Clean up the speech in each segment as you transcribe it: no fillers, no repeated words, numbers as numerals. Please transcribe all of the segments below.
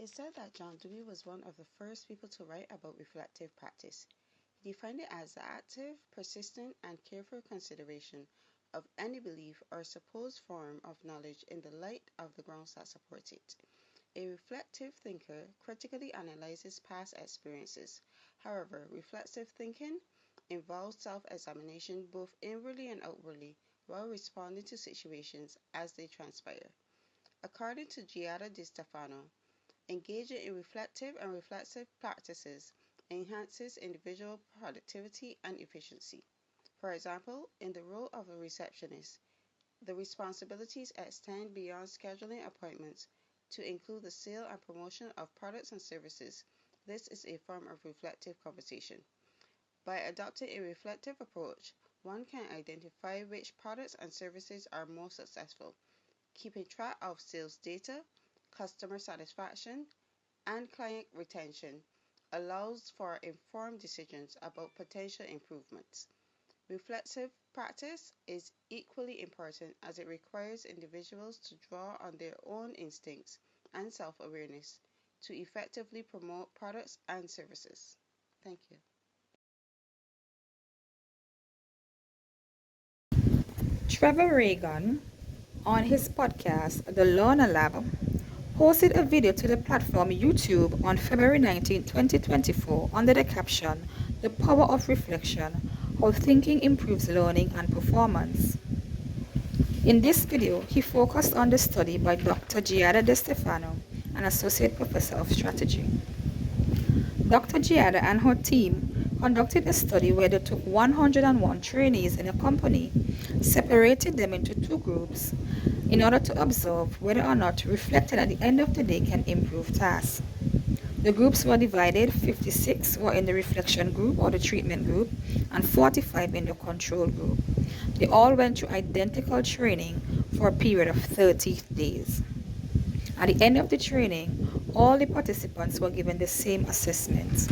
is said that John Dewey was one of the first people to write about reflective practice. He defined it as the active, persistent, and careful consideration of any belief or supposed form of knowledge in the light of the grounds that support it. A reflective thinker critically analyzes past experiences. However, reflective thinking involves self-examination both inwardly and outwardly while responding to situations as they transpire. According to Giada Di Stefano, engaging in reflective and reflexive practices enhances individual productivity and efficiency. For example, in the role of a receptionist, the responsibilities extend beyond scheduling appointments to include the sale and promotion of products and services. This is a form of reflective conversation. By adopting a reflective approach, one can identify which products and services are most successful. Keeping track of sales data, customer satisfaction, and client retention allows for informed decisions about potential improvements. Reflexive practice is equally important as it requires individuals to draw on their own instincts and self-awareness to effectively promote products and services. Thank you. Trevor Reagan, on his podcast, The Learner Lab, posted a video to the platform YouTube on February 19, 2024, under the caption, The Power of Reflection, How Thinking Improves Learning and Performance. In this video, he focused on the study by Dr. Giada De Stefano, an associate professor of strategy. Dr. Giada and her team conducted a study where they took 101 trainees in a company, separated them into two groups in order to observe whether or not reflecting at the end of the day can improve tasks. The groups were divided: 56 were in the reflection group or the treatment group, and 45 in the control group. They all went through identical training for a period of 30 days. At the end of the training, all the participants were given the same assessments.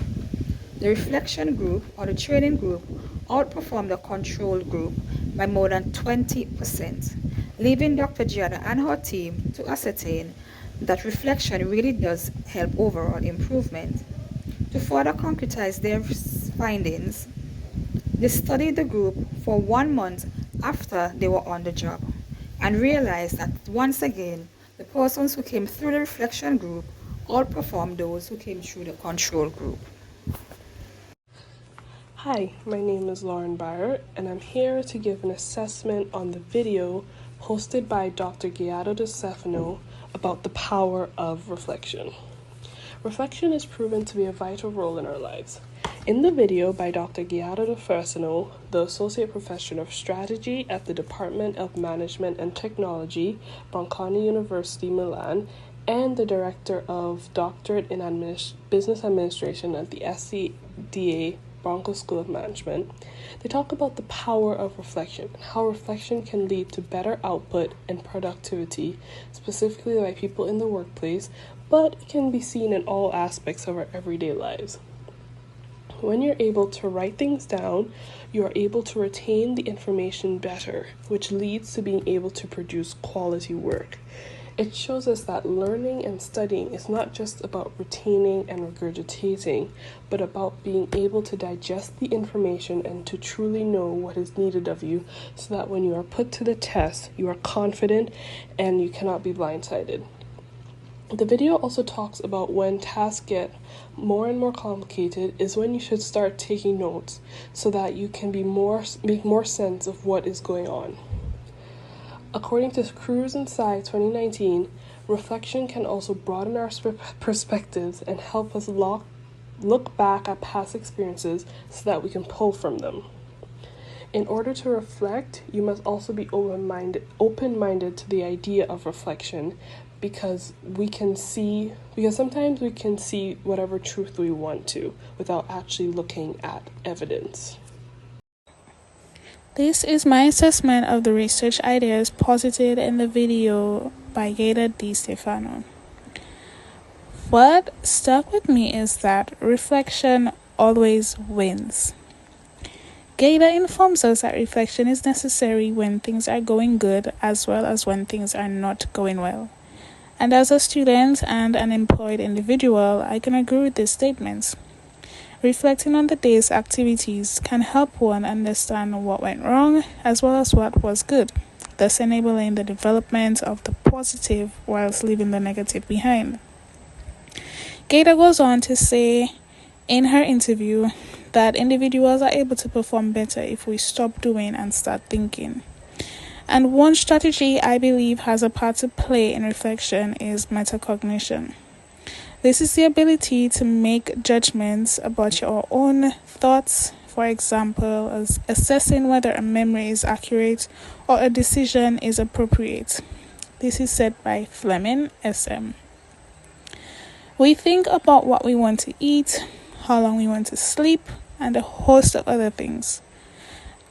The reflection group or the training group outperformed the control group by more than 20%, leaving Dr. Giada and her team to ascertain that reflection really does help overall improvement. To further concretize their findings, they studied the group for 1 month after they were on the job and realized that once again, the persons who came through the reflection group outperformed those who came through the control group. Hi, my name is Lauren Byer, and I'm here to give an assessment on the video posted by Dr. Giada De Stefano about the power of reflection. Reflection is proven to be a vital role in our lives. In the video by Dr. Giada De Stefano, the Associate Professor of Strategy at the Department of Management and Technology, Bocconi University, Milan, and the Director of Doctorate in Business Administration at the SCDA Bronco School of Management, they talk about the power of reflection and how reflection can lead to better output and productivity, specifically by people in the workplace, but it can be seen in all aspects of our everyday lives. When you're able to write things down, you are able to retain the information better, which leads to being able to produce quality work. It shows us that learning and studying is not just about retaining and regurgitating, but about being able to digest the information and to truly know what is needed of you so that when you are put to the test, you are confident and you cannot be blindsided. The video also talks about when tasks get more and more complicated is when you should start taking notes so that you can make more sense of what is going on. According to Cruz and Tsai 2019, reflection can also broaden our perspectives and help us look back at past experiences so that we can pull from them. In order to reflect, you must also be open-minded to the idea of reflection because sometimes we can see whatever truth we want to without actually looking at evidence. This is my assessment of the research ideas posited in the video by Giada Di Stefano. What stuck with me is that reflection always wins. Giada informs us that reflection is necessary when things are going good as well as when things are not going well. And as a student and an employed individual, I can agree with these statements. Reflecting on the day's activities can help one understand what went wrong as well as what was good, thus enabling the development of the positive whilst leaving the negative behind. Gator goes on to say in her interview that individuals are able to perform better if we stop doing and start thinking. And one strategy I believe has a part to play in reflection is metacognition. This is the ability to make judgments about your own thoughts, for example, as assessing whether a memory is accurate or a decision is appropriate. This is said by Fleming, SM. We think about what we want to eat, how long we want to sleep, and a host of other things.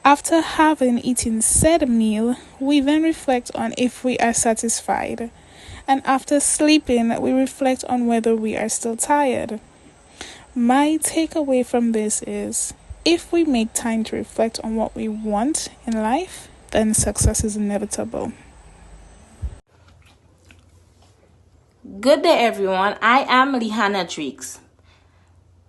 After having eaten said meal, we then reflect on if we are satisfied. And after sleeping, we reflect on whether we are still tired. My takeaway from this is, if we make time to reflect on what we want in life, then success is inevitable. Good day, everyone. I am Lihanna Drix.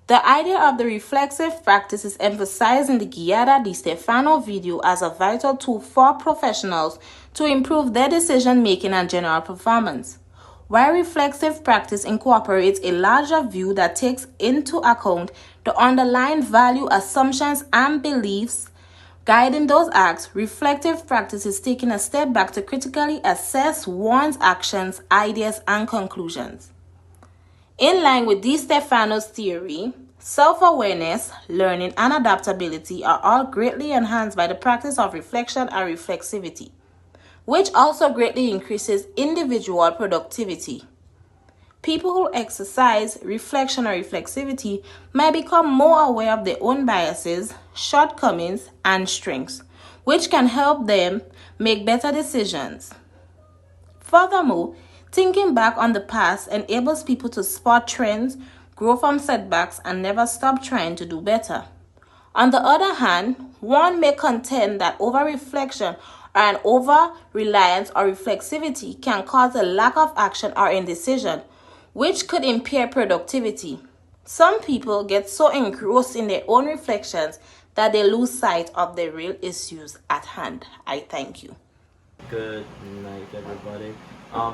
The idea of the reflexive practice is emphasized in the Guiada di Stefano video as a vital tool for professionals to improve their decision-making and general performance. While reflexive practice incorporates a larger view that takes into account the underlying value, assumptions, and beliefs guiding those acts, reflective practice is taking a step back to critically assess one's actions, ideas, and conclusions. In line with Di Stefano's theory, self-awareness, learning, and adaptability are all greatly enhanced by the practice of reflection and reflexivity, which also greatly increases individual productivity. People who exercise reflection or reflexivity may become more aware of their own biases, shortcomings, and strengths, which can help them make better decisions. Furthermore, thinking back on the past enables people to spot trends, grow from setbacks, and never stop trying to do better. On the other hand, one may contend that over-reflection or an over-reliance or reflexivity can cause a lack of action or indecision, which could impair productivity. Some people get so engrossed in their own reflections that they lose sight of the real issues at hand. I thank you. Good night, everybody.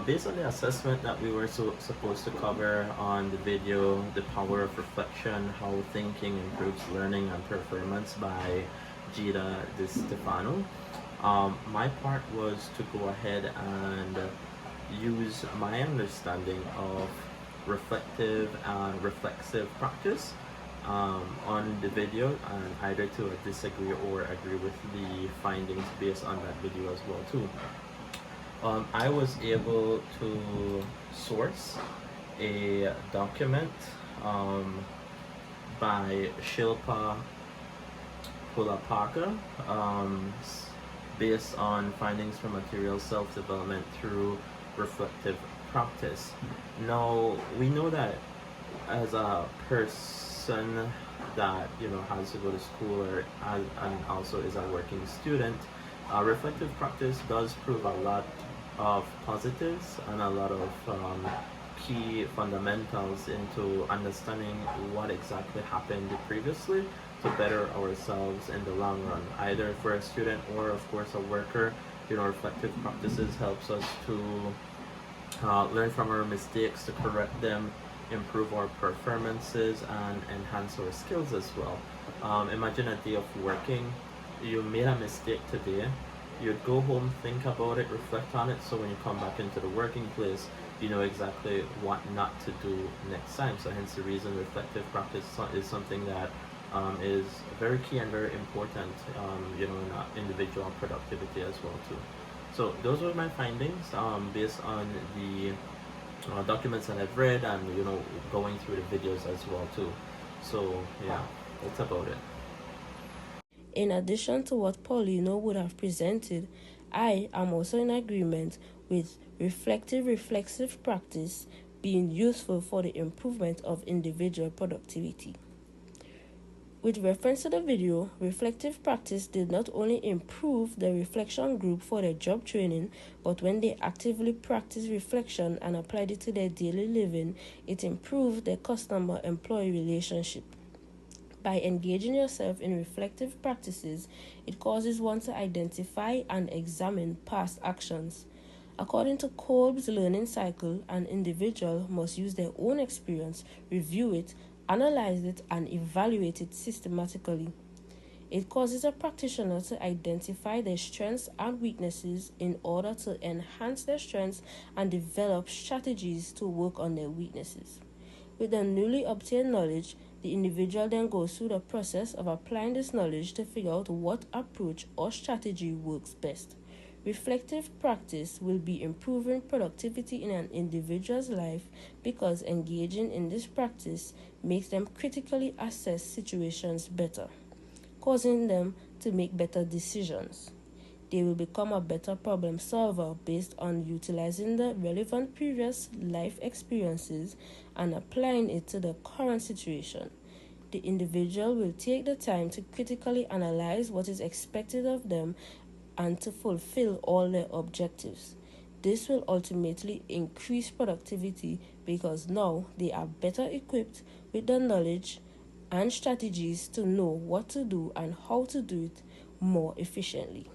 Based on the assessment that we were supposed to cover on the video, The Power of Reflection, How Thinking Improves Learning and Performance by Gita Di Stefano, my part was to go ahead and use my understanding of reflective and reflexive practice on the video, and either to disagree or agree with the findings based on that video as well too. I was able to source a document by Shilpa Pulapaka based on findings from material self-development through reflective practice. Now, we know that as a person that has to go to school and also is a working student, reflective practice does prove a lot of positives and a lot of key fundamentals into understanding what exactly happened previously to better ourselves in the long run, either for a student or of course a worker. Reflective practices helps us to learn from our mistakes, to correct them, improve our performances, and enhance our skills as well. Imagine a day of working. You made a mistake today. You'd go home, think about it, reflect on it, so when you come back into the working place, you know exactly what not to do next time. So hence the reason reflective practice is something that is very key and very important, in individual productivity as well too. So those were my findings based on the documents that I've read and going through the videos as well too. So yeah, that's about it. In addition to what Paulino would have presented, I am also in agreement with reflexive practice being useful for the improvement of individual productivity. With reference to the video, reflective practice did not only improve the reflection group for their job training, but when they actively practiced reflection and applied it to their daily living, it improved their customer-employee relationship. By engaging yourself in reflective practices, it causes one to identify and examine past actions. According to Kolb's learning cycle, an individual must use their own experience, review it, analyze it, and evaluate it systematically. It causes a practitioner to identify their strengths and weaknesses in order to enhance their strengths and develop strategies to work on their weaknesses. With the newly obtained knowledge, the individual then goes through the process of applying this knowledge to figure out what approach or strategy works best. Reflective practice will be improving productivity in an individual's life because engaging in this practice makes them critically assess situations better, causing them to make better decisions. They will become a better problem solver based on utilizing the relevant previous life experiences and applying it to the current situation. The individual will take the time to critically analyze what is expected of them and to fulfill all their objectives. This will ultimately increase productivity because now they are better equipped with the knowledge and strategies to know what to do and how to do it more efficiently.